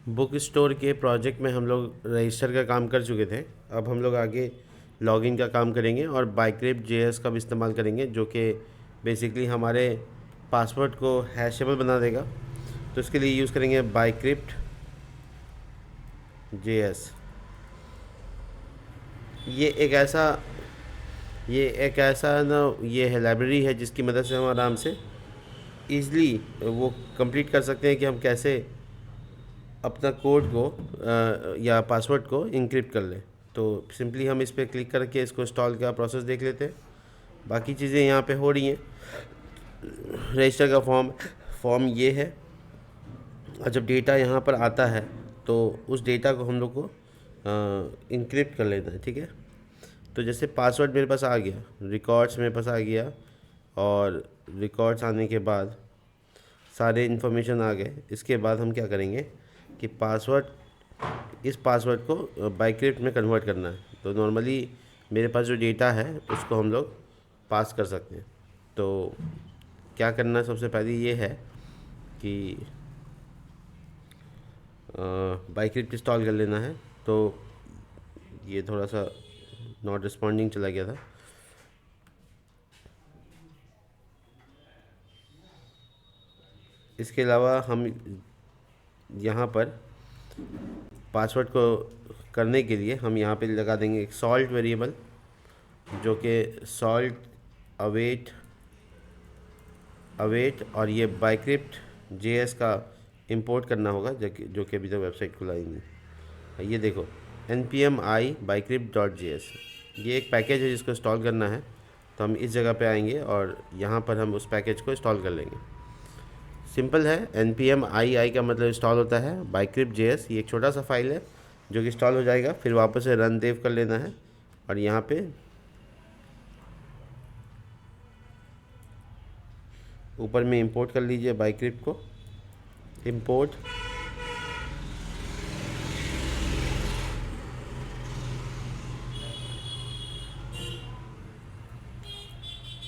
Book store के project में हम लोग रजिस्टर का काम कर चुके थे। अब हम लोग आगे लॉगिन का काम करेंगे और बाइक्रिप्ट जेएस का भी इस्तेमाल करेंगे, जो कि बेसिकली हमारे पासवर्ड को हैशेबल बना देगा। तो इसके लिए यूज़ करेंगे बाइक्रिप्ट जेएस। ये एक ऐसा ये एक ऐसा ना ये है लाइब्रेरी है जिसकी मदद से हम आराम से ईज़िली वो कंप्लीट कर सकते हैं कि हम कैसे अपना कोड को या पासवर्ड को इनक्रिप्ट कर लें। तो सिंपली हम इस पर क्लिक करके इसको इंस्टॉल का प्रोसेस देख लेते हैं। बाकी चीज़ें यहाँ पे हो रही हैं। रजिस्टर का फॉर्म ये है, और जब डेटा यहाँ पर आता है तो उस डेटा को हम लोग को इनक्रिप्ट कर लेना है। ठीक है, तो जैसे पासवर्ड मेरे पास आ गया, रिकॉर्ड्स मेरे पास आ गया, और रिकॉर्ड्स आने के बाद सारे इन्फॉर्मेशन आ गए। इसके बाद हम क्या करेंगे कि इस पासवर्ड को बाइक्रिप्ट में कन्वर्ट करना है। तो नॉर्मली मेरे पास जो डेटा है उसको हम लोग पास कर सकते हैं। तो क्या करना है, सबसे पहले ये है कि बाइक्रिप्ट इंस्टॉल कर लेना है। तो ये थोड़ा सा नॉट रिस्पॉन्डिंग चला गया था। इसके अलावा हम यहाँ पर पासवर्ड को करने के लिए हम यहाँ पे लगा देंगे एक सॉल्ट वेरिएबल, जो कि सॉल्ट अवेट और ये बाइक्रिप्ट जेएस का इंपोर्ट करना होगा, जो कि अभी तक वेबसाइट खुला ही नहीं। ये देखो npm i bycrypt.js, ये एक पैकेज है जिसको इंस्टॉल करना है। तो हम इस जगह पे आएंगे और यहाँ पर हम उस पैकेज को इंस्टॉल कर लेंगे। सिंपल है, npm i का मतलब इंस्टॉल होता है bycrypt.js। ये एक छोटा सा फाइल है जो कि इंस्टॉल हो जाएगा, फिर वापस से रन देव कर लेना है और यहाँ पे ऊपर में इंपोर्ट कर लीजिए बाइक्रिप्ट को। इंपोर्ट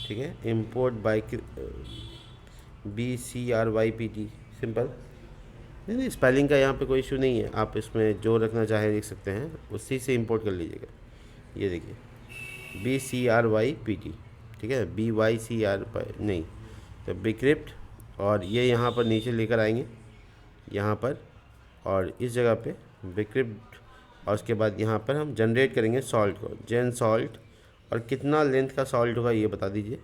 ठीक है, इंपोर्ट BCRYPT, सिंपल। नहीं, स्पेलिंग का यहाँ पे कोई इशू नहीं है, आप इसमें जो रखना चाहें लिख सकते हैं, उसी से इंपोर्ट कर लीजिएगा। ये देखिए BCRYPT, ठीक है, BYCR नहीं, तो बिक्रिप्ट। और ये यहाँ पर नीचे लेकर आएंगे यहाँ पर, और इस जगह पे बिक्रिप्ट, और उसके बाद यहाँ पर हम जनरेट करेंगे सॉल्ट को, जेन सॉल्ट। और कितना लेंथ का सॉल्ट होगा ये बता दीजिए।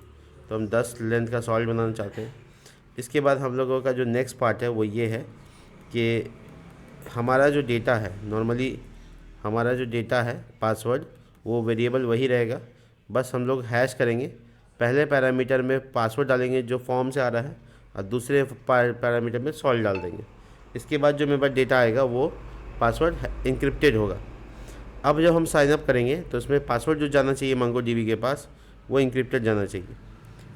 तो हम 10 लेंथ का सॉल्ट बनाना चाहते हैं। इसके बाद हम लोगों का जो नेक्स्ट पार्ट है वो ये है कि हमारा जो डेटा है, नॉर्मली हमारा जो डेटा है पासवर्ड, वो वेरिएबल वही रहेगा, बस हम लोग हैश करेंगे। पहले पैरामीटर में पासवर्ड डालेंगे जो फॉर्म से आ रहा है, और दूसरे पैरामीटर में सॉल्ट डाल देंगे। इसके बाद जो मेरे पास डेटा आएगा वो पासवर्ड इंक्रिप्टेड होगा। अब जब हम साइन अप करेंगे तो उसमें पासवर्ड जो जाना चाहिए मंगो डीबी के पास, वो इंक्रिप्टेड जाना चाहिए।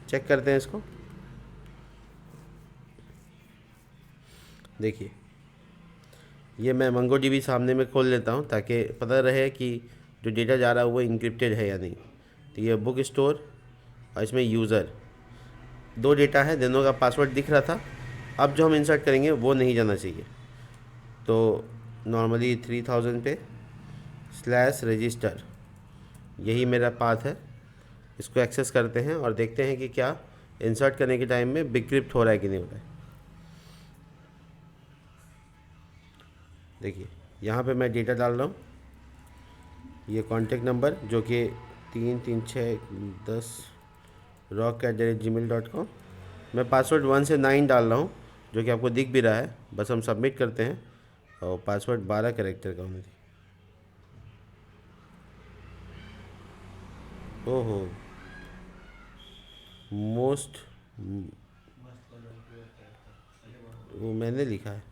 चेक करते हैं इसको। देखिए, ये मैं मंगो डीबी सामने में खोल लेता हूँ ताकि पता रहे कि जो डेटा जा रहा है वो इंक्रिप्टेड है या नहीं। तो ये बुक स्टोर और इसमें यूज़र, दो डेटा है, दोनों का पासवर्ड दिख रहा था। अब जो हम इंसर्ट करेंगे वो नहीं जाना चाहिए। तो नॉर्मली 3000 पे /रजिस्टर, यही मेरा पाथ है। इसको एक्सेस करते हैं और देखते हैं कि क्या इंसर्ट करने के टाइम में बिक्रिप्ट हो रहा है कि नहीं हो रहा है। देखिए, यहाँ पे मैं डेटा डाल रहा हूँ, ये कॉन्टेक्ट नंबर जो कि 33610 rock@gmail.com। मैं पासवर्ड 1 से 9 डाल रहा हूँ, जो कि आपको दिख भी रहा है। बस हम सबमिट करते हैं, और पासवर्ड 12 कैरेक्टर का होना चाहिए। ओहो, मोस्ट, वो मैंने लिखा है,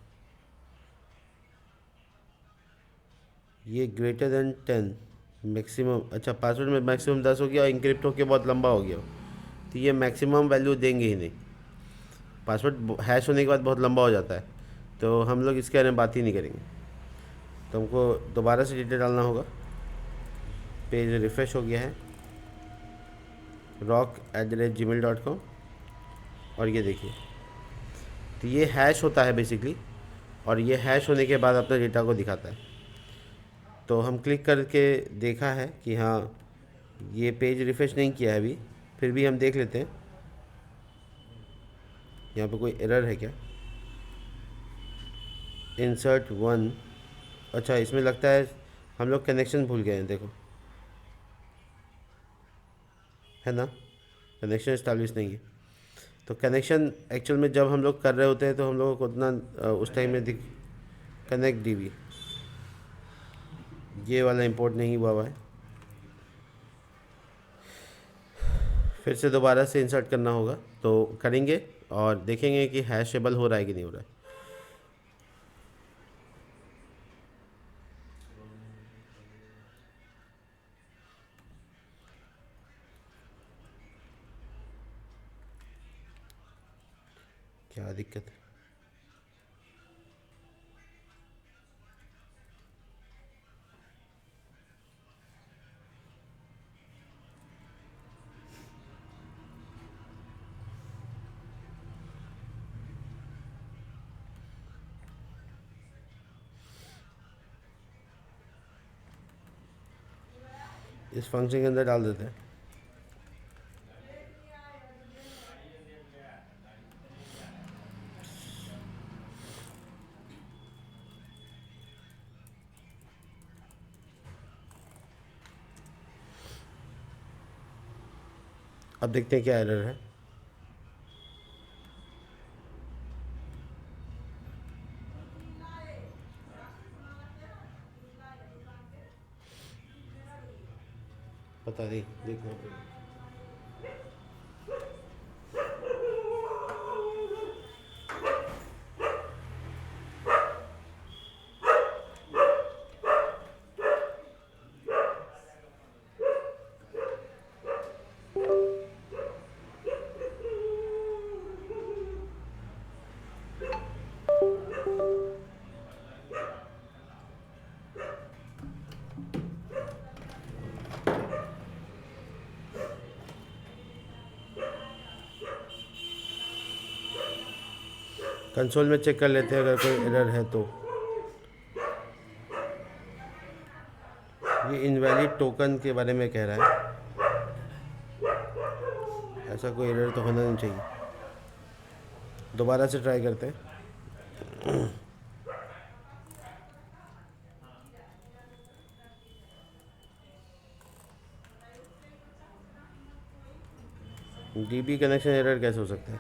ये ग्रेटर देन 10 मैक्सिमम। अच्छा, पासवर्ड में मैक्सिमम 10 हो गया और इंक्रिप्ट होकर बहुत लंबा हो गया, तो ये मैक्सिमम वैल्यू देंगे ही नहीं। पासवर्ड हैश होने के बाद बहुत लंबा हो जाता है, तो हम लोग इसके बारे में बात ही नहीं करेंगे। तो हमको दोबारा से डेटा डालना होगा। पेज रिफ़्रेश हो गया है, rock@gmail.com। और ये देखिए, तो ये हैश होता है बेसिकली। और ये हैश होने के बाद अपने डेटा को दिखाता है। तो हम क्लिक करके देखा है कि हाँ ये पेज रिफ़्रेश नहीं किया है अभी, फिर भी हम देख लेते हैं यहाँ पे कोई एरर है क्या। इंसर्ट वन, अच्छा इसमें लगता है हम लोग कनेक्शन भूल गए हैं, देखो है ना, कनेक्शन इस्टेब्लिश नहीं है। तो कनेक्शन एक्चुअल में जब हम लोग कर रहे होते हैं तो हम लोगों को उतना उस टाइम में दिख, कनेक्ट डीबी ये वाला इंपोर्ट नहीं हुआ है, फिर से दोबारा से इंसर्ट करना होगा। तो करेंगे और देखेंगे कि हैशेबल हो रहा है कि नहीं हो रहा है। क्या दिक्कत है? इस फंक्शन के अंदर डाल देते हैं। अब देखते हैं क्या एरर है। पता नहीं, देखना पड़ेगा। कंसोल में चेक कर लेते हैं अगर कोई एरर है तो। ये इनवैलिड टोकन के बारे में कह रहा है, ऐसा कोई एरर तो होना नहीं चाहिए। दोबारा से ट्राई करते हैं। डीबी कनेक्शन एरर कैसे हो सकता है?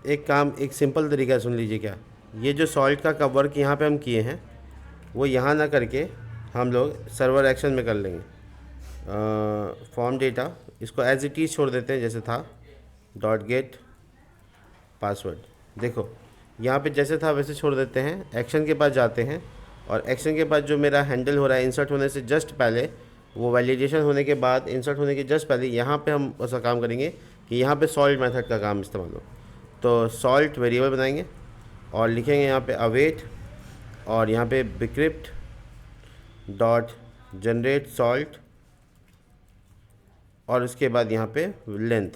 एक काम, एक सिंपल तरीका सुन लीजिए क्या। ये जो सॉल्ट का वर्क यहाँ पे हम किए हैं वो यहाँ ना करके हम लोग सर्वर एक्शन में कर लेंगे। फॉर्म डेटा इसको एज इट इज़ छोड़ देते हैं जैसे था, डॉट गेट पासवर्ड। देखो यहाँ पे जैसे था वैसे छोड़ देते हैं, एक्शन के पास जाते हैं और एक्शन के बाद जो मेरा हैंडल हो रहा है इंसर्ट होने से जस्ट पहले, वो वैलिडेशन होने के बाद इंसर्ट होने के जस्ट पहले यहाँ पे हम ऐसा काम करेंगे कि यहाँ पे सॉल्ट मेथड का काम इस्तेमाल हो। तो सॉल्ट वेरिएबल बनाएंगे और लिखेंगे यहाँ पे अवेट और यहाँ पे बिक्रिप्ट डॉट जनरेट सॉल्ट और उसके बाद यहाँ पे लेंथ।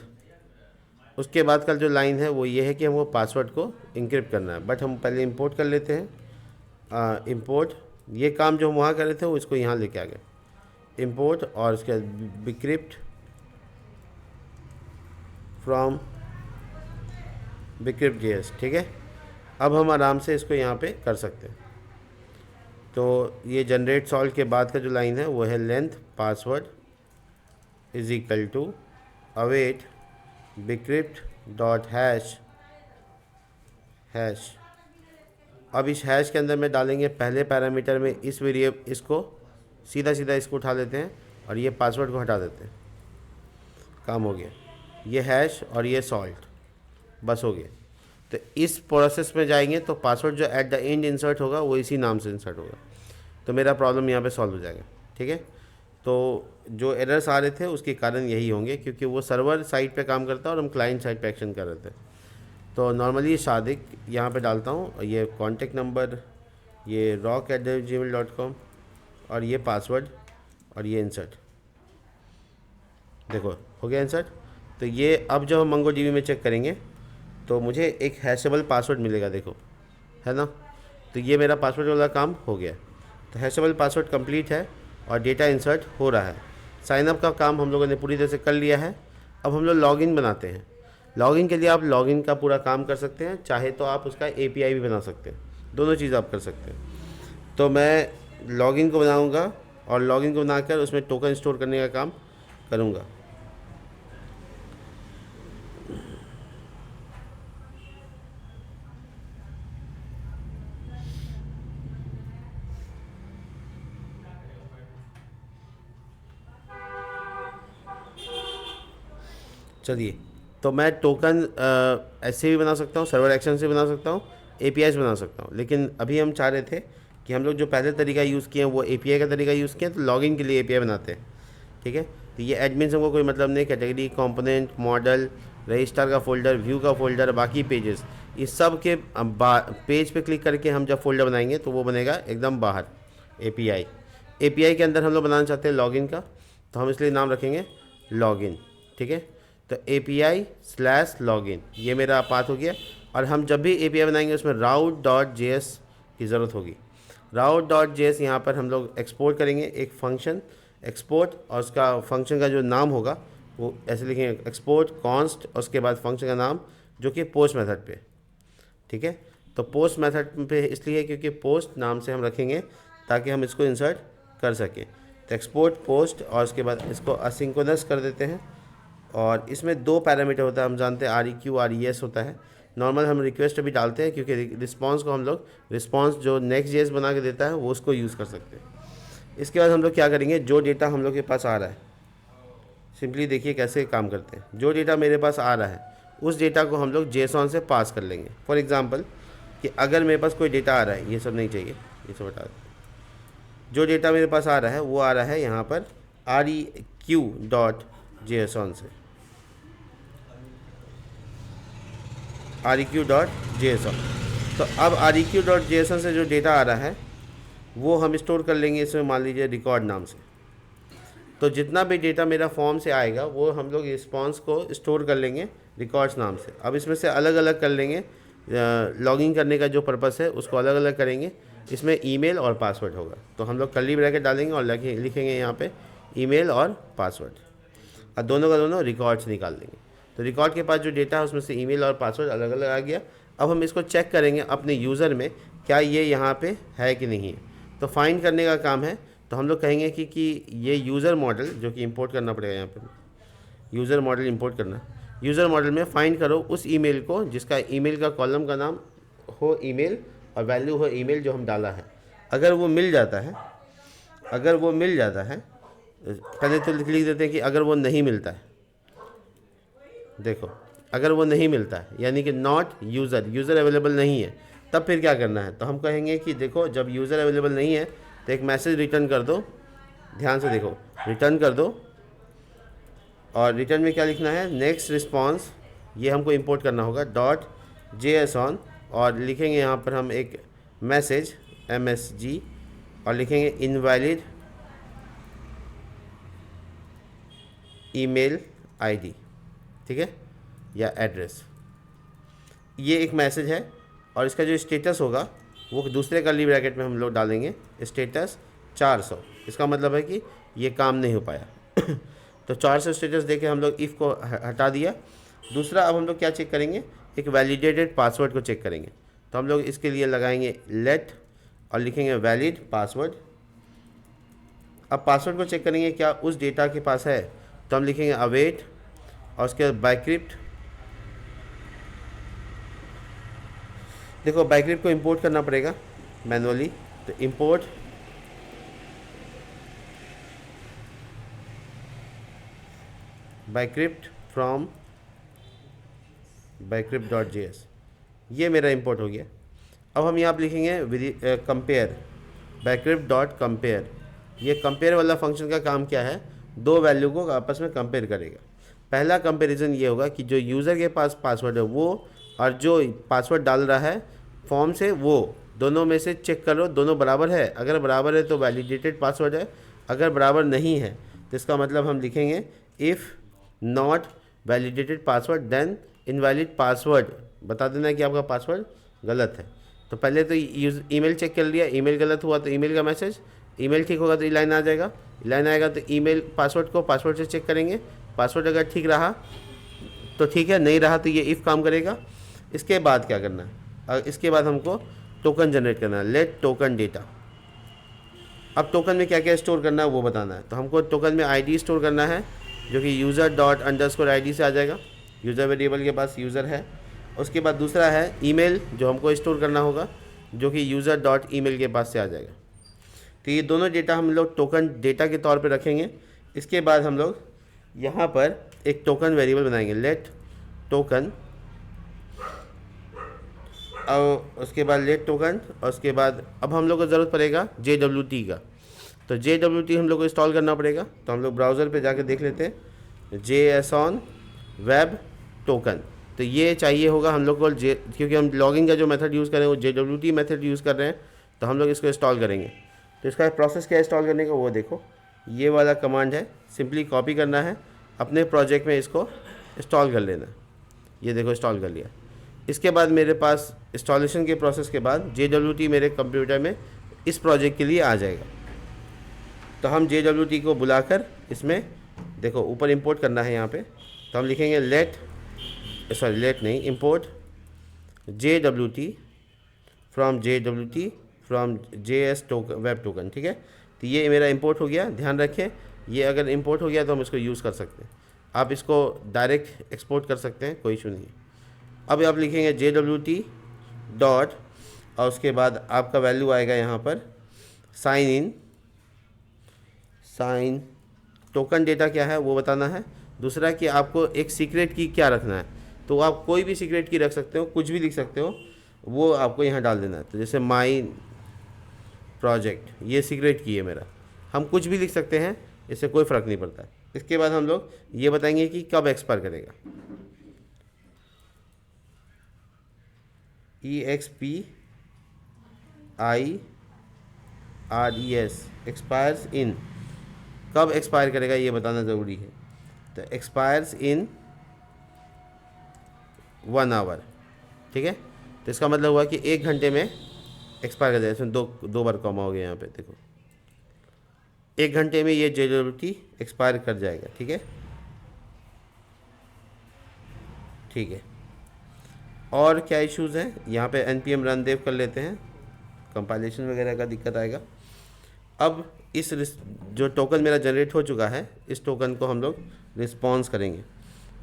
उसके बाद का जो लाइन है वो ये है कि हमको पासवर्ड को इंक्रिप्ट करना है, बट हम पहले इंपोर्ट कर लेते हैं। इंपोर्ट, ये काम जो हम वहाँ कर रहे थे वो इसको यहाँ लेके आ गए, इंपोर्ट और उसके बाद बिक्रिप्ट फ्रॉम बिक्रिप्ट जेएस। ठीक है, अब हम आराम से इसको यहाँ पे कर सकते हैं। तो ये जनरेट सॉल्ट के बाद का जो लाइन है वो है length password is equal to await bcrypt dot hash hash. अब इस हैश के अंदर में डालेंगे पहले पैरामीटर में इस वेरिएबल, इसको सीधा सीधा इसको उठा लेते हैं और ये पासवर्ड को हटा देते हैं। काम हो गया, ये हैश और ये सॉल्ट, बस हो गया। तो इस प्रोसेस में जाएंगे तो पासवर्ड जो एट द एंड इंसर्ट होगा वो इसी नाम से इंसर्ट होगा, तो मेरा प्रॉब्लम यहाँ पे सॉल्व हो जाएगा। ठीक है, तो जो एरर्स आ रहे थे उसके कारण यही होंगे क्योंकि वो सर्वर साइड पे काम करता है और हम क्लाइंट साइड पे एक्शन कर रहे थे। तो नॉर्मली सादिक यहाँ पे डालता हूँ, ये कॉन्टेक्ट नंबर, ये rock@gmail.com और ये पासवर्ड और ये इंसर्ट। देखो हो गया इंसर्ट। तो ये अब जब हम मंगो डीबी में चेक करेंगे तो मुझे एक हैशेबल पासवर्ड मिलेगा, देखो, है ना। तो ये मेरा पासवर्ड वाला काम हो गया। तो हैशेबल पासवर्ड कंप्लीट है और डेटा इंसर्ट हो रहा है। साइनअप का काम हम लोगों ने पूरी तरह से कर लिया है। अब हम लोग लॉगिन बनाते हैं। लॉगिन के लिए आप लॉगिन का पूरा काम कर सकते हैं, चाहे तो आप उसका एपीआई भी बना सकते हैं, दोनों चीज़ आप कर सकते हैं। तो मैं लॉगिन को बनाऊंगा और लॉगिन को बनाकर उसमें टोकन स्टोर करने का काम करूंगा। चलिए, तो मैं टोकन ऐसे भी बना सकता हूँ, सर्वर एक्शन से बना सकता हूँ, एपीआई से बना सकता हूँ। लेकिन अभी हम चाह रहे थे कि हम लोग जो पहले तरीका यूज़ किए हैं वो एपीआई का तरीका यूज़ किए, तो लॉगिन के लिए एपीआई बनाते हैं। ठीक है, तो ये एडमिन से हमको कोई मतलब नहीं। कैटेगरी, कंपोनेंट, मॉडल, रजिस्टर का फोल्डर, व्यू का फोल्डर, बाकी पेजेस, इस सब के पेज पे क्लिक करके हम जब फोल्डर बनाएंगे तो वो बनेगा एकदम बाहर एपीआई। एपीआई के अंदर हम लोग बनाना चाहते हैं लॉगिन का, तो हम इसलिए नाम रखेंगे लॉगिन। ठीक है, तो API/login ये मेरा पाथ हो गया। और हम जब भी API बनाएंगे उसमें route.js की ज़रूरत होगी। route.js यहाँ पर हम लोग एक्सपोर्ट करेंगे एक फंक्शन एक्सपोर्ट, और उसका फंक्शन का जो नाम होगा वो ऐसे लिखेंगे, एक्सपोर्ट कॉन्स्ट और उसके बाद फंक्शन का नाम जो कि पोस्ट मेथड पे। ठीक है, तो पोस्ट मेथड पे इसलिए क्योंकि पोस्ट नाम से हम रखेंगे ताकि हम इसको इंसर्ट कर सकें। तो एक्सपोर्ट पोस्ट और उसके बाद इसको असिंक्रोनस कर देते हैं। और इसमें दो पैरामीटर होता है, हम जानते हैं REQ RES होता है। नॉर्मल हम रिक्वेस्ट भी डालते हैं क्योंकि रिस्पांस को हम लोग रिस्पांस जो नेक्स्ट.js बना के देता है वो उसको यूज़ कर सकते हैं। इसके बाद हम लोग क्या करेंगे, जो डेटा हम लोग के पास आ रहा है, सिंपली देखिए कैसे काम करते हैं। जो डेटा मेरे पास आ रहा है उस डेटा को हम लोग JSON से पास कर लेंगे। फॉर एग्जांपल कि अगर मेरे पास कोई डेटा आ रहा है, ये सब नहीं चाहिए, ये सब हटा देते हैं। जो डेटा मेरे पास आ रहा है वो आ रहा है यहाँ पर REQ.json से, REQ.json। तो अब REQ.json से जो डेटा आ रहा है वो हम स्टोर कर लेंगे इसमें, मान लीजिए रिकॉर्ड नाम से। तो जितना भी डेटा मेरा फॉर्म से आएगा वो हम लोग रिस्पॉन्स को स्टोर कर लेंगे रिकॉर्ड्स नाम से। अब इसमें से अलग अलग कर लेंगे, लॉगिन करने का जो पर्पस है उसको अलग अलग करेंगे। इसमें ईमेल और पासवर्ड होगा, तो हम लोग कर्ली ब्रैकेट डालेंगे और लिखेंगे यहाँ पे ईमेल और पासवर्ड, और दोनों का दोनों रिकॉर्ड्स निकाल देंगे। तो रिकॉर्ड के पास जो डेटा है उसमें से ईमेल और पासवर्ड अलग अलग आ गया। अब हम इसको चेक करेंगे अपने यूज़र में क्या ये यहाँ पे है कि नहीं है। तो फाइंड करने का काम है। तो हम लोग कहेंगे कि ये यूज़र मॉडल जो कि इंपोर्ट करना पड़ेगा, यहाँ पे यूज़र मॉडल इंपोर्ट करना। यूज़र मॉडल में फाइंड करो उस ईमेल को जिसका ईमेल का कॉलम का नाम हो ईमेल और वैल्यू हो ईमेल जो हम डाला है। अगर वो मिल जाता है, पहले तो लिख देते हैं कि अगर वो नहीं मिलता है, देखो अगर वो नहीं मिलता है यानी कि नॉट यूज़र अवेलेबल नहीं है, तब फिर क्या करना है। तो हम कहेंगे कि देखो जब यूज़र अवेलेबल नहीं है तो एक मैसेज रिटर्न कर दो। ध्यान से देखो, रिटर्न कर दो, और रिटर्न में क्या लिखना है, नेक्स्ट रिस्पॉन्स, ये हमको इंपोर्ट करना होगा .json, और लिखेंगे यहाँ पर हम एक मैसेज MSG और लिखेंगे इनवैलिड ईमेल ID, ठीक है, या एड्रेस। ये एक मैसेज है और इसका जो स्टेटस होगा वो दूसरे कर्ली ब्रैकेट में हम लोग डालेंगे स्टेटस 400। इसका मतलब है कि ये काम नहीं हो पाया तो 400 स्टेटस देके हम लोग इफ़ को हटा दिया। दूसरा अब हम लोग क्या चेक करेंगे, एक वैलिडेटेड पासवर्ड को चेक करेंगे। तो हम लोग इसके लिए लगाएंगे लेट और लिखेंगे वैलिड पासवर्ड। अब पासवर्ड को चेक करेंगे क्या उस डेटा के पास है, तो हम लिखेंगे अवेट और उसके बाद बाइक्रिप्ट। देखो बाइक्रिप्ट को इंपोर्ट करना पड़ेगा मैनुअली, तो इंपोर्ट बाइक्रिप्ट फ्रॉम backcrypt.js, ये मेरा इंपोर्ट हो गया। अब हम यहाँ पर लिखेंगे कंपेयर backcrypt.compare। ये कंपेयर वाला फंक्शन का काम क्या है, दो वैल्यू को आपस में कंपेयर करेगा। पहला कंपैरिजन ये होगा कि जो यूज़र के पास पासवर्ड है वो और जो पासवर्ड डाल रहा है फॉर्म से वो दोनों में से चेक करो दोनों बराबर है। अगर बराबर है तो वैलिडेटेड पासवर्ड है, अगर बराबर नहीं है तो इसका मतलब हम लिखेंगे if not validated password then invalid password, बता देना है कि आपका पासवर्ड गलत है। तो पहले तो ईमेल चेक कर लिया, ईमेल गलत हुआ तो ईमेल का मैसेज, ईमेल ठीक होगा तो लाइन आ जाएगा, लाइन आएगा तो ईमेल पासवर्ड से चेक करेंगे, पासवर्ड अगर ठीक रहा तो ठीक है, नहीं रहा तो ये इफ़ काम करेगा। इसके बाद क्या करना है, इसके बाद हमको टोकन जनरेट करना है, लेट टोकन डेटा। अब टोकन में क्या क्या स्टोर करना है वो बताना है। तो हमको टोकन में आईडी स्टोर करना है जो कि यूज़र._id से आ जाएगा, यूज़र वेरिएबल के पास यूज़र है। उसके बाद दूसरा है ईमेल जो हमको स्टोर करना होगा जो कि यूज़र.email के पास से आ जाएगा। तो ये दोनों डेटा हम लोग टोकन डेटा के तौर पे रखेंगे। इसके बाद हम लोग यहाँ पर एक टोकन वेरिएबल बनाएंगे, लेट टोकन, और उसके बाद लेट टोकन, और उसके बाद अब हम लोग को ज़रूरत पड़ेगा JWT का। तो JWT हम लोग को इंस्टॉल करना पड़ेगा। तो हम लोग ब्राउज़र पे जाके देख लेते हैं, JSON वेब टोकन। तो ये चाहिए होगा हम लोग को क्योंकि हम लॉगिन का जो मेथड यूज़ करें वो JWT मेथड यूज़ कर रहे हैं, तो हम लोग इसको इंस्टॉल करेंगे। तो इसका प्रोसेस क्या है इंस्टॉल करने का वो देखो, ये वाला कमांड है, सिंपली कॉपी करना है अपने प्रोजेक्ट में, इसको इंस्टॉल कर लेना। ये देखो इंस्टॉल कर लिया। इसके बाद मेरे पास इंस्टॉलेशन के प्रोसेस के बाद JWT मेरे कंप्यूटर में इस प्रोजेक्ट के लिए आ जाएगा। तो हम JWT को बुलाकर इसमें देखो ऊपर इंपोर्ट करना है यहाँ पे, तो हम लिखेंगे import JWT from JS token web token. ठीक है, तो ये मेरा इंपोर्ट हो गया। ध्यान रखें ये अगर इंपोर्ट हो गया तो हम इसको यूज़ कर सकते हैं, आप इसको डायरेक्ट एक्सपोर्ट कर सकते हैं, कोई इशू नहीं है। अब आप लिखेंगे JWT डॉट, और उसके बाद आपका वैल्यू आएगा यहाँ पर साइन टोकन डेटा क्या है वो बताना है। दूसरा कि आपको एक सीक्रेट की क्या रखना है, तो आप कोई भी सीक्रेट की रख सकते हो, कुछ भी लिख सकते हो, वो आपको यहाँ डाल देना है। तो जैसे माई प्रोजेक्ट, ये सीक्रेट की है मेरा, हम कुछ भी लिख सकते हैं, इससे कोई फ़र्क नहीं पड़ता। इसके बाद हम लोग ये बताएंगे कि कब एक्सपायर करेगा, EXPIRES एक्सपायर्स इन, कब एक्सपायर करेगा ये बताना ज़रूरी है। तो एक्सपायर्स इन 1 आवर। ठीक है, तो इसका मतलब हुआ कि 1 घंटे में एक्सपायर कर जाएगा। इसमें दो बार कॉमा हो गया यहाँ पे, देखो 1 घंटे में ये JWT एक्सपायर कर जाएगा। ठीक है, ठीक है। और क्या इश्यूज़ हैं यहाँ पे, npm रन देव कर लेते हैं, कंपाइलेशन वगैरह का दिक्कत आएगा। अब इस जो टोकन मेरा जनरेट हो चुका है, इस टोकन को हम लोग रिस्पॉन्स करेंगे।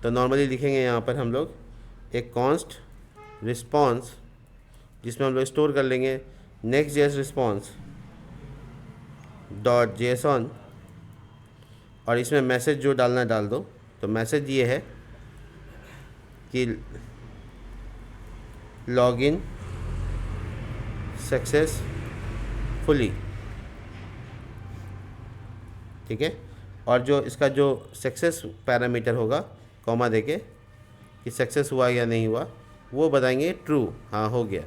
तो नॉर्मली लिखेंगे यहाँ पर हम लोग एक कॉन्स्ट रिस्पॉन्स, जिसमें हम लोग स्टोर कर लेंगे नेक्स्ट.js रिस्पॉन्स डॉट JSON, और इसमें मैसेज जो डालना डाल दो। तो मैसेज ये है कि लॉगिन सक्सेसफुली। ठीक है, और जो इसका जो सक्सेस पैरामीटर होगा कॉमा देके कि सक्सेस हुआ या नहीं हुआ, वो बताएंगे ट्रू, हाँ हो गया।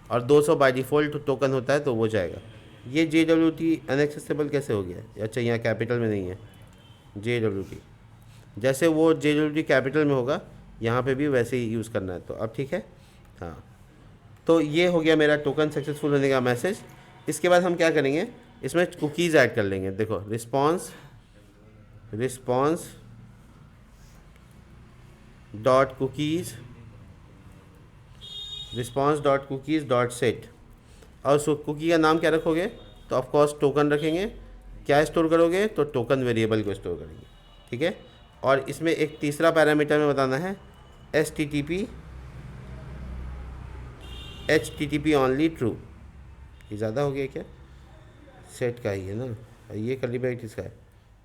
और 200 बाय डिफ़ॉल्ट टोकन होता है तो वो जाएगा। ये JWT अनएक्सेसिबल कैसे हो गया, अच्छा यहाँ कैपिटल में नहीं है JWT, जैसे वो JWT कैपिटल में होगा यहाँ पे भी वैसे ही यूज़ करना है। तो अब ठीक है, हाँ। तो ये हो गया मेरा टोकन सक्सेसफुल होने का मैसेज। इसके बाद हम क्या करेंगे, इसमें कुकीज़ ऐड कर लेंगे। देखो response dot cookies dot set, और उस कुकी का नाम क्या रखोगे, तो ऑफकोर्स टोकन रखेंगे। क्या स्टोर करोगे, तो टोकन वेरिएबल को स्टोर करेंगे। ठीक है, और इसमें एक तीसरा पैरामीटर में बताना है HTTP ओनली ट्रू। ये ज़्यादा हो गया क्या, सेट का ही है ना, ये कर्ली ब्रैकेट किसका है,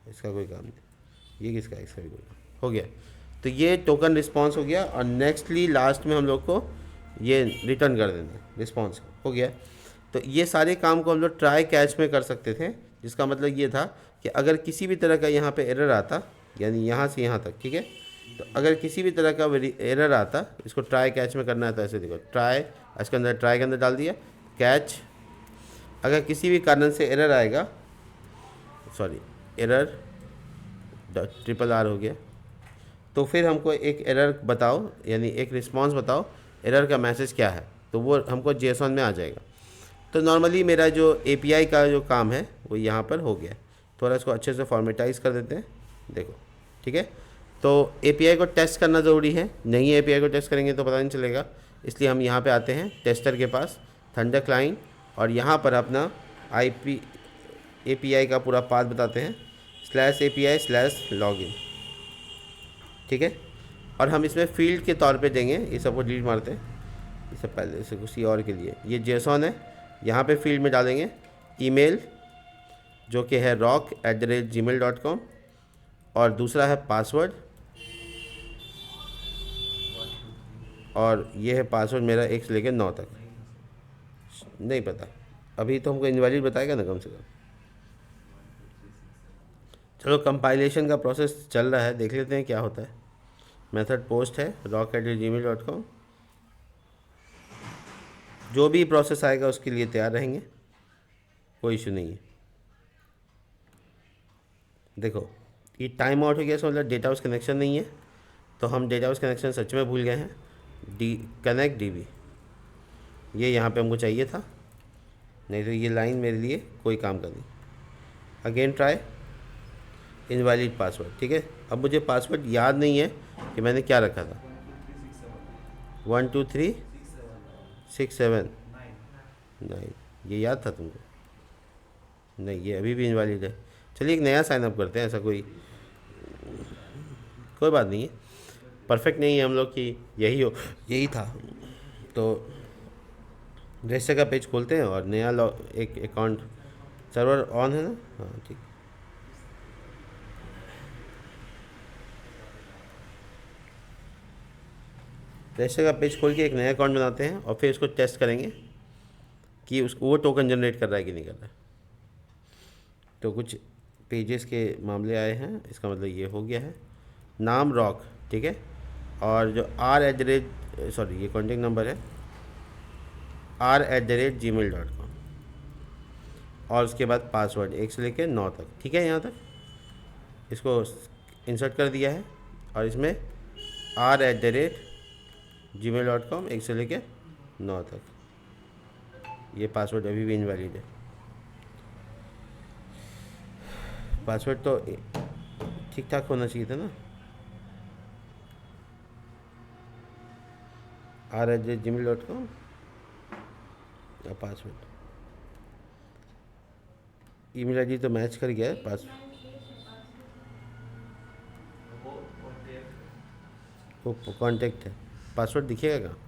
इसका कोई काम नहीं, ये किसका है, इसका भी कोई काम हो गया। तो ये टोकन रिस्पॉन्स हो गया, और नेक्स्टली लास्ट में हम लोग को ये रिटर्न कर देना रिस्पॉन्स हो गया। तो ये सारे काम को हम लोग ट्राई कैच में कर सकते थे, जिसका मतलब ये था कि अगर किसी भी तरह का यहाँ पे एरर आता, यानी यहाँ से यहाँ तक, ठीक है, तो अगर किसी भी तरह का एरर आता, इसको ट्राई कैच में करना है। तो ऐसे देखो ट्राई, इसके अंदर ट्राई के अंदर डाल दिया कैच, अगर किसी भी कारण से एरर आएगा, सॉरी एरर RRR हो गया, तो फिर हमको एक एरर बताओ, यानी एक रिस्पांस बताओ, एरर का मैसेज क्या है, तो वो हमको जेसॉन में आ जाएगा। तो नॉर्मली मेरा जो एपीआई का जो काम है वो यहाँ पर हो गया। थोड़ा इसको अच्छे से फॉर्मेटाइज कर देते हैं, देखो ठीक है। तो एपीआई को टेस्ट करना ज़रूरी है, नहीं एपीआई को टेस्ट करेंगे तो पता नहीं चलेगा, इसलिए हम यहाँ पे आते हैं टेस्टर के पास, थंडर क्लाइंट, और यहाँ पर अपना एपीआई का पूरा पाथ बताते हैं, /API/login, ठीक है। और हम इसमें फील्ड के तौर पे देंगे, ये सबको डिलीट मारते हैं, इससे पहले इसे किसी और के लिए, ये जेसॉन है, यहाँ पे फील्ड में डालेंगे ईमेल जो कि है rock@gmail.com, और दूसरा है पासवर्ड, और ये है पासवर्ड मेरा 1 से लेकर 9 तक, नहीं पता अभी, तो हमको इनवैलिड बताएगा ना कम से कम। चलो कंपाइलेशन का प्रोसेस चल रहा है, देख लेते हैं क्या होता है। मेथड पोस्ट है rock@gmail.com, जो भी प्रोसेस आएगा उसके लिए तैयार रहेंगे, कोई इशू नहीं है। देखो ये टाइम आउट हो गया, इसका मतलब डेटा हाउस कनेक्शन नहीं है, तो हम डेटा हाउस कनेक्शन सच में भूल गए हैं। कनेक्ट DB, ये यहाँ पे हमको चाहिए था, नहीं तो ये लाइन मेरे लिए कोई काम का नहीं। अगेन ट्राई, इनवैलिड पासवर्ड, ठीक है। अब मुझे पासवर्ड याद नहीं है कि मैंने क्या रखा था, 1 2 3 6 7 9, ये याद था तुमको? नहीं, ये अभी भी इनवैलिड है। चलिए एक नया साइन अप करते हैं, ऐसा कोई बात नहीं है, परफेक्ट नहीं है हम लोग कि यही था। तो रजिस्टर का पेज खोलते हैं और नया एक अकाउंट, सर्वर ऑन है ना, हाँ ठीक। रजिस्टर का पेज खोल के एक नया अकाउंट बनाते हैं और फिर उसको टेस्ट करेंगे कि उसको वो टोकन जनरेट कर रहा है कि नहीं कर रहा है। तो कुछ पेजेस के मामले आए हैं, इसका मतलब ये हो गया है। नाम रॉक, ठीक है, और जो ये कॉन्टेक्ट नंबर है r@gmail.com, और उसके बाद पासवर्ड 1 से लेकर 9 तक, ठीक है। यहाँ तक इसको इंसर्ट कर दिया है, और इसमें r@gmail.com 1 से लेकर 9 तक, ये पासवर्ड अभी भी इनवैलिड है। पासवर्ड तो ठीक ठाक होना चाहिए था ना, r@gmail.com या पासवर्ड, ईमेल आईडी तो मैच कर गया है, पासवर्ड वो कॉन्टेक्ट है, पासवर्ड दिखेगा कहाँ?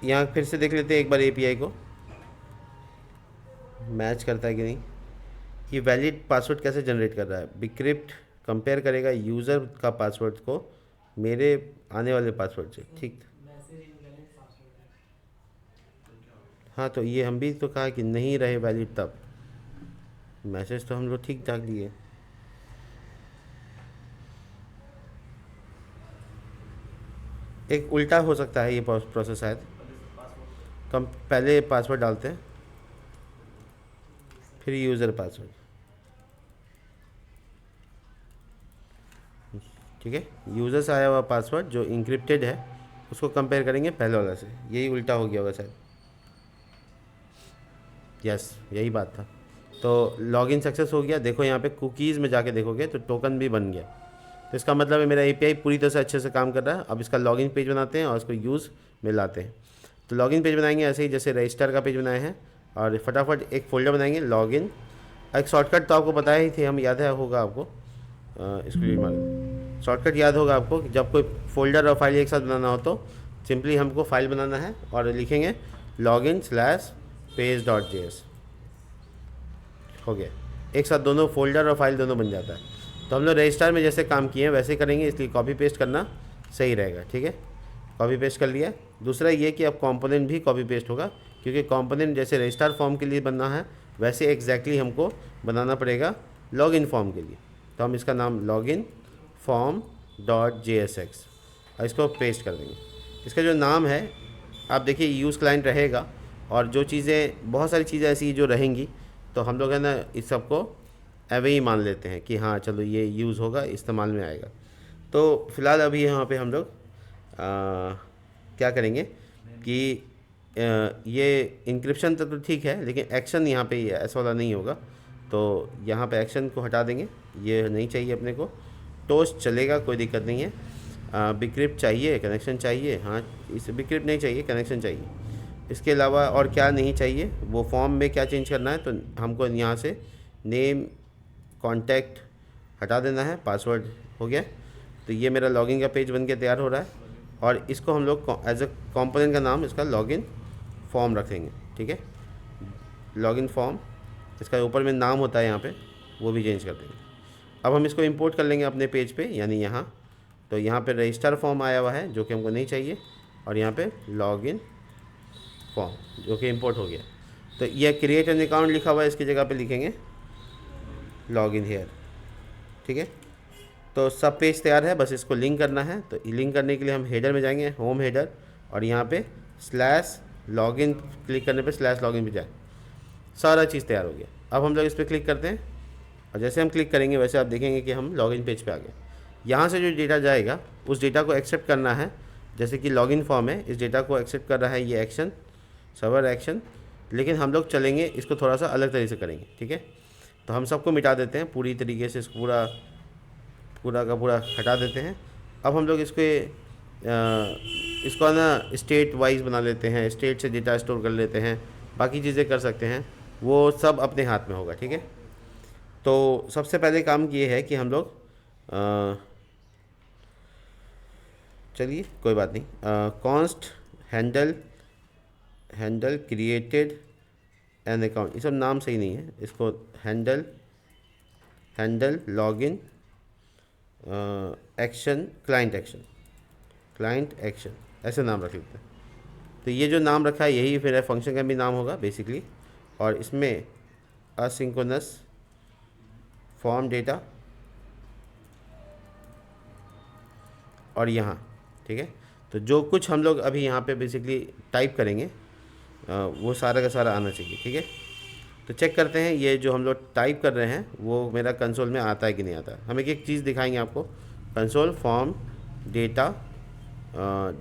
यहाँ फिर से देख लेते हैं एक बार एपीआई को, मैच करता है कि नहीं। ये वैलिड पासवर्ड कैसे जनरेट कर रहा है? बिक्रिप्ट कंपेयर करेगा यूज़र का पासवर्ड को मेरे आने वाले पासवर्ड से, ठीक। हाँ, तो ये हम भी तो कहा कि नहीं रहे वैलिड, तब मैसेज तो हम लोग ठीक ठाक दिए। एक उल्टा हो सकता है ये प्रोसेस शायद, तो हम पहले पासवर्ड डालते हैं फिर यूज़र पासवर्ड, ठीक है। यूज़र से आया हुआ पासवर्ड जो इंक्रिप्टेड है उसको कंपेयर करेंगे पहले वाला से, यही उल्टा हो गया होगा शायद। यस, यही बात था। तो लॉगिन सक्सेस हो गया, देखो यहाँ पे कुकीज़ में जाके देखोगे तो टोकन भी बन गया, तो इसका मतलब है मेरा एपीआई पूरी तरह से अच्छे से काम कर रहा है। अब इसका लॉगिन पेज बनाते हैं और इसको यूज़ में लाते हैं। तो लॉगिन पेज बनाएंगे ऐसे ही जैसे रजिस्टर का पेज बनाए हैं, और फटाफट एक फ़ोल्डर बनाएंगे लॉगिन। एक शॉर्टकट तो आपको बताया ही थे, हम याद है होगा आपको, इसको शॉर्टकट याद होगा आपको कि जब कोई फ़ोल्डर और फाइल एक साथ बनाना हो तो सिंपली हमको फाइल बनाना है और लिखेंगे login/page.js, हो गया, एक साथ दोनों फोल्डर और फाइल दोनों बन जाता है। तो हम लोग रजिस्टर में जैसे काम किए हैं वैसे करेंगे, इसलिए कॉपी पेस्ट करना सही रहेगा, ठीक है। कॉपी पेस्ट कर लिया। दूसरा ये कि अब कंपोनेंट भी कॉपी पेस्ट होगा, क्योंकि कंपोनेंट जैसे रजिस्टर फॉर्म के लिए बनना है वैसे एग्जैक्टली हमको बनाना पड़ेगा लॉगिन फॉर्म के लिए। तो हम इसका नाम login form.jsx, और इसको पेस्ट कर देंगे। इसका जो नाम है आप देखिए यूज़ क्लाइंट रहेगा, और जो चीज़ें बहुत सारी चीज़ें ऐसी जो रहेंगी तो हम लोग है ना इस सबको एवे ही मान लेते हैं कि हाँ चलो ये यूज़ होगा, इस्तेमाल में आएगा। तो फ़िलहाल अभी यहाँ पे हम लोग क्या करेंगे कि ये इंक्रिप्शन तक तो ठीक है, लेकिन एक्शन यहाँ पे ये ऐसा वाला नहीं होगा। तो यहाँ पे एक्शन को हटा देंगे, ये नहीं चाहिए अपने को। टोस्ट चलेगा, कोई दिक्कत नहीं है। बिक्रिप्ट चाहिए, कनेक्शन चाहिए, हाँ इस बिक्रिप्ट नहीं चाहिए, कनेक्शन चाहिए। इसके अलावा और क्या नहीं चाहिए, वो फॉर्म में क्या चेंज करना है, तो हमको यहाँ से नेम कॉन्टैक्ट हटा देना है, पासवर्ड हो गया। तो ये मेरा लॉगिन का पेज बन के तैयार हो रहा है, और इसको हम लोग एज अ कंपोनेंट का नाम इसका लॉगिन फॉर्म रखेंगे, ठीक है। लॉगिन फॉर्म, इसका ऊपर में नाम होता है यहाँ पे, वो भी चेंज कर देंगे। अब हम इसको इंपोर्ट कर लेंगे अपने पेज पे, यानी यहाँ। तो यहाँ पे रजिस्टर फॉर्म आया हुआ है जो कि हमको नहीं चाहिए, और यहाँ पे लॉगिन फॉर्म जो कि इंपोर्ट हो गया। तो ये क्रिएट एन अकाउंट लिखा हुआ है, इसकी जगह पे लिखेंगे लॉगिन हेयर, ठीक है। तो सब पेज तैयार है, बस इसको लिंक करना है। तो लिंक करने के लिए हम हेडर में जाएंगे, होम हेडर, और यहाँ पे स्लैश लॉगिन क्लिक करने पे स्लैश लॉगिन पे जाए, सारा चीज़ तैयार हो गया। अब हम लोग इस पर क्लिक करते हैं, और जैसे हम क्लिक करेंगे वैसे आप देखेंगे कि हम लॉगिन पेज पे आ गए। यहाँ से जो डेटा जाएगा उस डेटा को एक्सेप्ट करना है, जैसे कि लॉगिन फॉर्म है, इस डेटा को एक्सेप्ट कर रहा है ये एक्शन, सर्वर एक्शन। लेकिन हम लोग चलेंगे इसको थोड़ा सा अलग तरीके से करेंगे, ठीक है। तो हम सबको मिटा देते हैं पूरी तरीके से, इसको पूरा का पूरा हटा देते हैं। अब हम लोग इसको ना स्टेट वाइज बना लेते हैं, स्टेट से डेटा स्टोर कर लेते हैं, बाकी चीज़ें कर सकते हैं, वो सब अपने हाथ में होगा, ठीक है। तो सबसे पहले काम ये है कि हम लोग चलिए कोई बात नहीं, const handle created an account, ये सब नाम सही नहीं है, इसको handle login action client action ऐसे नाम रख लेते हैं। तो ये जो नाम रखा है यही फिर फंक्शन का भी नाम होगा बेसिकली, और इसमें असिंक्रोनस फॉर्म डेटा, और यहाँ, ठीक है। तो जो कुछ हम लोग अभी यहाँ पे बेसिकली टाइप करेंगे वो सारा का सारा आना चाहिए, ठीक है। तो चेक करते हैं ये जो हम लोग टाइप कर रहे हैं वो मेरा कंसोल में आता है कि नहीं आता है। हम एक चीज़ दिखाएंगे आपको, console form data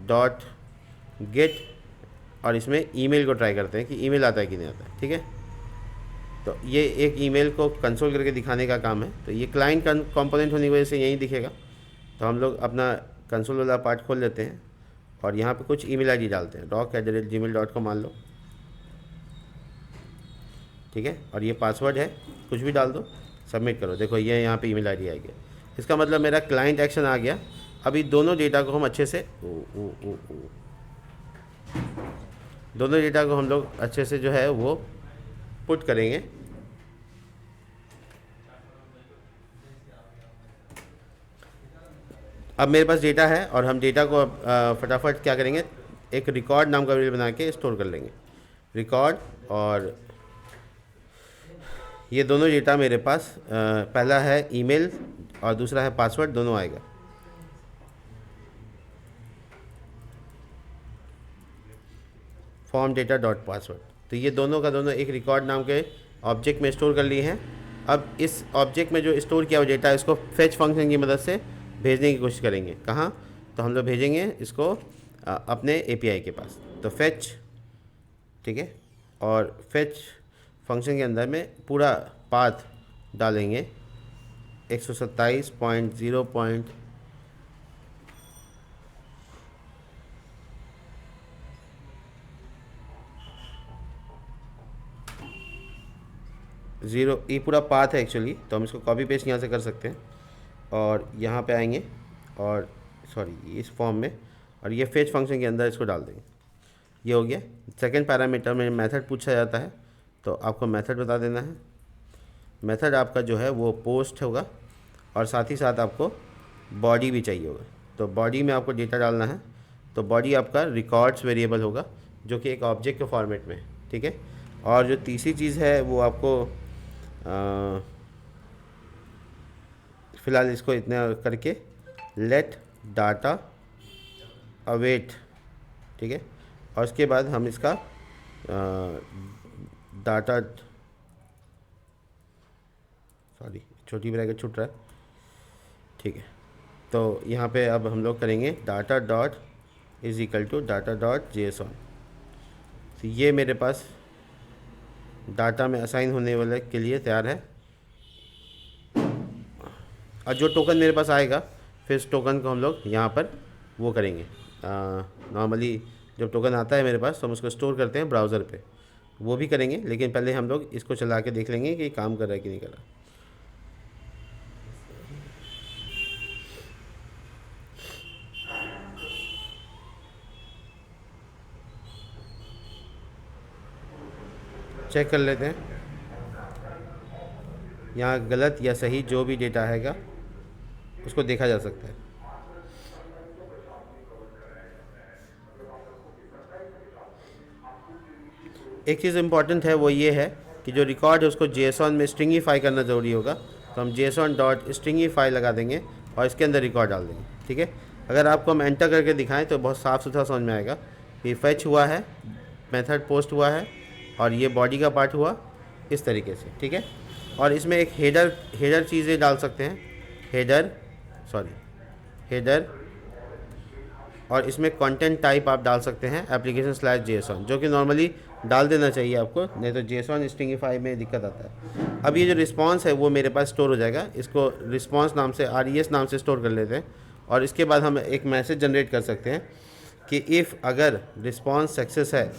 dot gate, और इसमें ईमेल को ट्राई करते हैं कि ईमेल आता है कि नहीं आता है, ठीक है। तो ये एक ईमेल को कंसोल करके दिखाने का काम है। तो ये क्लाइंट कंपोनेंट होने की वजह से यहीं दिखेगा। तो हम लोग अपना कंसोल वाला पार्ट खोल लेते हैं, और यहाँ पे कुछ ईमेल आईडी डालते हैं, doc@gmail.com मान लो, ठीक है। और ये पासवर्ड है, कुछ भी डाल दो, सबमिट करो। देखो ये यहाँ पे ईमेल आईडी आ गया, इसका मतलब मेरा क्लाइंट एक्शन आ गया। अभी दोनों डेटा को हम अच्छे से दोनों डेटा को हम लोग अच्छे से जो है वो पुट करेंगे। अब मेरे पास डेटा है, और हम डेटा को अब फटाफट क्या करेंगे, एक रिकॉर्ड नाम का वेरिएबल बना के स्टोर कर लेंगे, रिकॉर्ड। और ये दोनों डेटा मेरे पास पहला है ईमेल और दूसरा है पासवर्ड, दोनों आएगा। फॉर्म डेटा डॉट पासवर्ड, तो ये दोनों का दोनों एक रिकॉर्ड नाम के ऑब्जेक्ट में स्टोर कर लिए हैं। अब इस ऑब्जेक्ट में जो स्टोर किया हुआ डेटा, इसको फेच फंक्शन की मदद से भेजने की कोशिश करेंगे। कहाँ? तो हम लोग भेजेंगे इसको अपने एपीआई के पास। तो फेच, ठीक है, और फेच फंक्शन के अंदर में पूरा पाथ डालेंगे 127.0. ज़ीरो, ये पूरा पाथ है एक्चुअली। तो हम इसको कॉपी पेस्ट यहाँ से कर सकते हैं, और यहाँ पे आएंगे, और सॉरी इस फॉर्म में, और ये फेच फंक्शन के अंदर इसको डाल देंगे। ये हो गया। सेकंड पैरामीटर में मेथड पूछा जाता है, तो आपको मेथड बता देना है। मेथड आपका जो है वो पोस्ट होगा, और साथ ही साथ आपको बॉडी भी चाहिए होगा। तो बॉडी में आपको डेटा डालना है। तो बॉडी आपका रिकॉर्ड्स वेरिएबल होगा, जो कि एक ऑब्जेक्ट के फॉर्मेट में है, ठीक है। और जो तीसरी चीज़ है वो आपको फ़िलहाल इसको इतना करके लेट डाटा अवेट, ठीक है। और उसके बाद हम इसका डाटा, सॉरी छोटी ब्रैकेट छूट रहा है, ठीक है। तो यहाँ पे अब हम लोग करेंगे data dot is equal to data dot JSON। तो ये मेरे पास डाटा में असाइन होने वाले के लिए तैयार है। और जो टोकन मेरे पास आएगा फिर इस टोकन को हम लोग यहाँ पर वो करेंगे। नॉर्मली जब टोकन आता है मेरे पास तो हम उसको स्टोर करते हैं ब्राउज़र पे, वो भी करेंगे, लेकिन पहले हम लोग इसको चला के देख लेंगे कि काम कर रहा है कि नहीं कर रहा। चेक कर लेते हैं यहाँ गलत या सही जो भी डेटा आएगा उसको देखा जा सकता है। एक चीज़ इम्पॉर्टेंट है वो ये है कि जो रिकॉर्ड है उसको JSON में स्ट्रिंगीफाई करना ज़रूरी होगा। तो हम JSON डॉट स्ट्रिंगीफाई लगा देंगे और इसके अंदर रिकॉर्ड डाल देंगे। ठीक है, अगर आपको हम एंटर करके दिखाएं तो बहुत साफ़ सुथरा समझ में आएगा कि फैच हुआ है, मेथड पोस्ट हुआ है और ये बॉडी का पार्ट हुआ इस तरीके से। ठीक है, और इसमें एक हेडर चीज़ें डाल सकते हैं, हेडर और इसमें कंटेंट टाइप आप डाल सकते हैं application/JSON, जो कि नॉर्मली डाल देना चाहिए आपको, नहीं तो JSON स्ट्रिंगीफाई में दिक्कत आता है। अब ये जो रिस्पांस है वो मेरे पास स्टोर हो जाएगा, इसको रिस्पांस नाम से RES नाम से स्टोर कर लेते हैं। और इसके बाद हम एक मैसेज जनरेट कर सकते हैं कि इफ़ अगर रिस्पांस सक्सेस है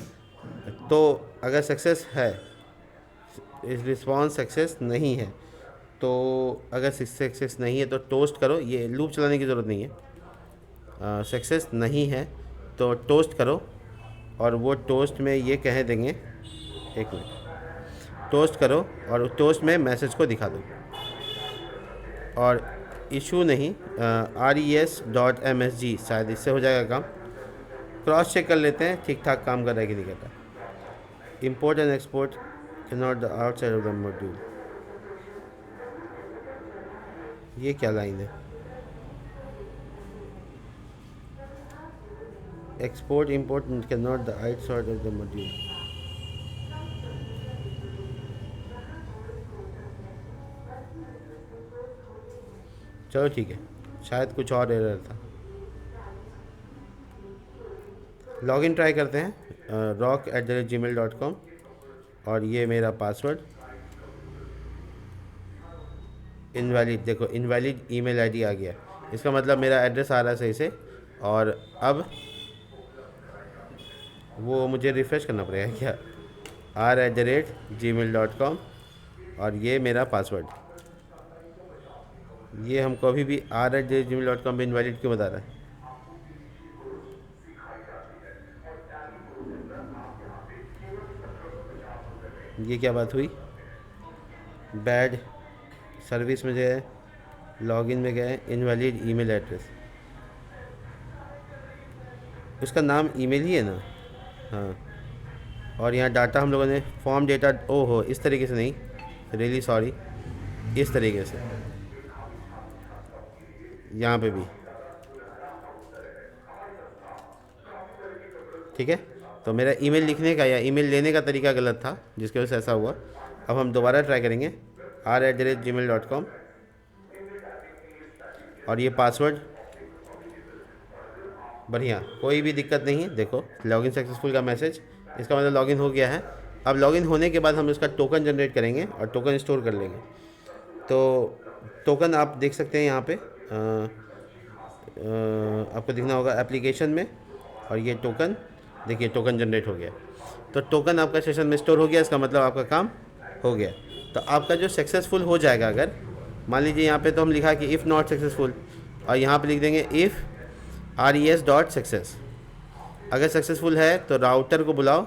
तो, अगर सक्सेस है, रिस्पांस सक्सेस नहीं है तो, अगर सक्सेस नहीं है तो टोस्ट करो। ये लूप चलाने की ज़रूरत नहीं है। सक्सेस नहीं है तो टोस्ट करो, और वो टोस्ट में ये कह देंगे, एक मिनट, टोस्ट करो और टोस्ट में मैसेज को दिखा दो। और इशू नहीं, RES.MSG, शायद इससे हो जाएगा काम। क्रॉस चेक कर लेते हैं ठीक ठाक काम कर रहा है कि नहीं कर रहा। Import and export cannot the outside of the module, ये क्या लाइन है? Export import cannot the outside of the module. चलो ठीक है, शायद कुछ और एरर था। लॉगिन ट्राई करते हैं rock@gmail.com और ये मेरा पासवर्ड इनवैलिड। देखो इनवैलिड ईमेल आईडी आ गया, इसका मतलब मेरा एड्रेस आ रहा है सही से। और अब वो मुझे रिफ़्रेश करना पड़ेगा क्या, r@gmail.com और ये मेरा पासवर्ड। ये हमको अभी भी r@gmail.com पे इनवैलिड क्यों बता रहा है? ये क्या बात हुई? बैड सर्विस में गए, लॉगिन में गए, इनवैलिड ईमेल एड्रेस, उसका नाम ईमेल ही है ना। हाँ, और यहाँ डाटा हम लोगों ने फॉर्म डेटा, ओहो इस तरीके से नहीं, रियली सॉरी, इस तरीके से यहाँ पे भी। ठीक है, तो मेरा ईमेल लिखने का या ईमेल लेने का तरीका गलत था जिसकी वजह से ऐसा हुआ। अब हम दोबारा ट्राई करेंगे r@gmail.com और ये पासवर्ड बढ़िया, कोई भी दिक्कत नहीं है। देखो लॉगिन सक्सेसफुल का मैसेज, इसका मतलब लॉगिन हो गया है। अब लॉगिन होने के बाद हम इसका टोकन जनरेट करेंगे और टोकन स्टोर कर लेंगे। तो टोकन आप देख सकते हैं यहाँ पे, आपको दिखना होगा एप्लीकेशन में, और ये टोकन देखिए, टोकन जनरेट हो गया। तो टोकन आपका सेशन में स्टोर हो गया, इसका मतलब आपका काम हो गया। तो आपका जो सक्सेसफुल हो जाएगा, अगर मान लीजिए यहाँ पे तो हम लिखा कि इफ़ नॉट सक्सेसफुल, और यहाँ पे लिख देंगे इफ़ RES.सक्सेस। अगर सक्सेसफुल है तो राउटर को बुलाओ,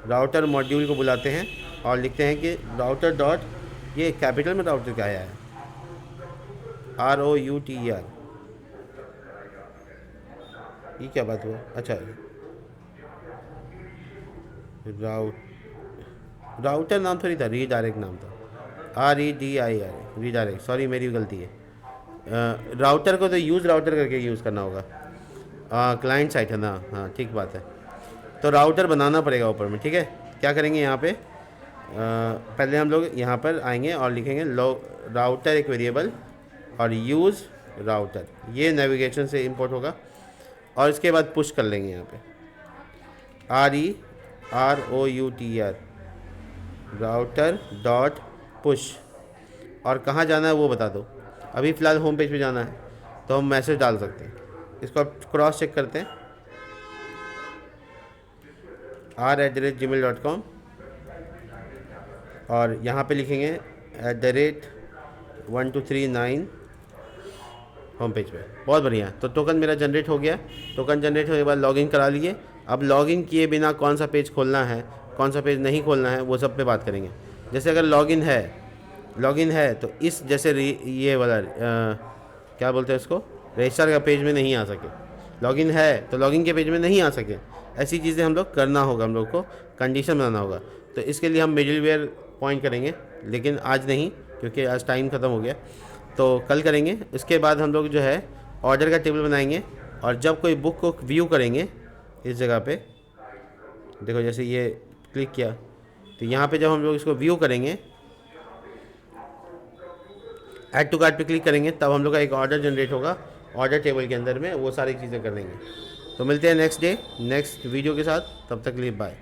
राउटर मॉड्यूल को बुलाते हैं और लिखते हैं कि राउटर डॉट, ये कैपिटल में राउटर क्या आया है, ROUTER। ये क्या बात हुआ? अच्छा, राउटर नाम थोड़ी था, रीडायरेक्ट नाम था, REDIR, रीडायरेक्ट। सॉरी मेरी गलती है। राउटर को तो यूज़ राउटर करके यूज़ करना होगा, क्लाइंट साइट है ना। हाँ ठीक बात है, तो राउटर बनाना पड़ेगा ऊपर में। ठीक है, क्या करेंगे यहाँ पे, पहले हम लोग यहाँ पर आएंगे और लिखेंगे राउटर एक वेरिएबल और यूज़ राउटर, ये नेविगेशन से इंपोर्ट होगा। और इसके बाद पुश कर लेंगे यहाँ पे REROUTER राउटर डॉट पुश। और कहाँ जाना है वो बता दो। अभी फ़िलहाल होम पेज पे जाना है तो हम मैसेज डाल सकते हैं। इसको आप क्रॉस चेक करते हैं r@gmail.com और यहाँ पे लिखेंगे @1239 होम पेज पे। बहुत बढ़िया। तो टोकन मेरा जनरेट हो गया। टोकन जनरेट होने के बाद लॉगिन करा लिए। अब लॉगिन किए बिना कौन सा पेज खोलना है, कौन सा पेज नहीं खोलना है, वो सब पे बात करेंगे। जैसे अगर लॉगिन है तो इस जैसे ये वाला क्या बोलते हैं उसको, रजिस्टर का पेज में नहीं आ सके। लॉगिन है तो लॉगिन के पेज में नहीं आ सके। ऐसी चीज़ें हम लोग करना होगा, हम लोग को कंडीशन बनाना होगा। तो इसके लिए हम मिडिलवेयर पॉइंट करेंगे, लेकिन आज नहीं क्योंकि आज टाइम ख़त्म हो गया, तो कल करेंगे। उसके बाद हम लोग जो है ऑर्डर का टेबल बनाएंगे और जब कोई बुक को व्यू करेंगे इस जगह पे देखो, जैसे ये क्लिक किया तो यहाँ पे जब हम लोग इसको व्यू करेंगे, ऐड टू कार्ट पे क्लिक करेंगे, तब हम लोग का एक ऑर्डर जनरेट होगा। ऑर्डर टेबल के अंदर में वो सारी चीज़ें कर लेंगे। तो मिलते हैं नेक्स्ट वीडियो के साथ। तब तक के लिए बाय।